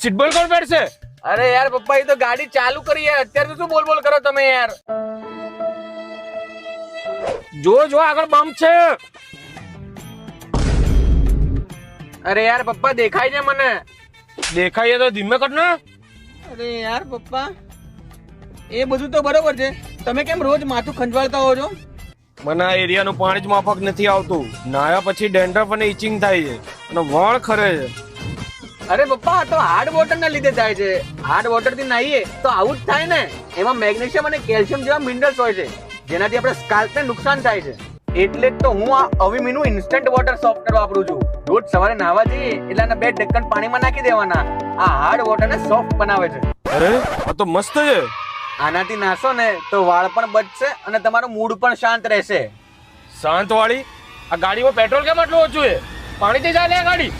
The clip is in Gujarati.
સીટ બેલ્ટ કોણ પહેરશે? અરે યાર પપ્પા એ તો ગાડી ચાલુ કરી યાર, અત્યારે તો શું બોલ બોલ કરો તમે યાર. જો આગળ બમ્પ છે. અરે યાર પપ્પા દેખાય છે મને. દેખાય તો ધીમે કર ને. અરે યાર પપ્પા એ બધું તો બરોબર છે, તમે કેમ રોજ માથું ખંજવાળતા હો છો? મને આ એરિયાનું પાણી જ માફક નથી આવતું. નાયા પછી ડેન્ડ્રફ અને ઇચિંગ થાય છે અને વાળ ખરે છે. અરે પપ્પા આ તો હાર્ડ વોટર ના લીધે થાય છે. હાર્ડ વોટર થી નાહીએ તો આવું જ થાય ને. એમાં મેગ્નેશિયમ અને કેલ્શિયમ જેવા મિનરલ્સ હોય છે, જેનાથી આપણે સ્કાલ્પ ને નુકસાન થાય છે. એટલે જ તો હું આ અવિમીનું ઇન્સ્ટન્ટ વોટર સોફ્ટવેર વાપરું છું. રોજ સવારે નાહવા જઈએ એટલે આના 2 ઢક્કન પાણીમાં નાખી દેવાના. આ હાર્ડ વોટર ને સોફ્ટ બનાવે છે. અરે આ તો મસ્ત છે. આનાથી નાશો ને તો વાળ પણ બચશે અને તમારું મૂડ પણ શાંત રહેશે. શાંત વાળી? આ ગાડીમાં પેટ્રોલ કેમ આટલું ઓછું છે? પાણીથી ચાલે આ ગાડી?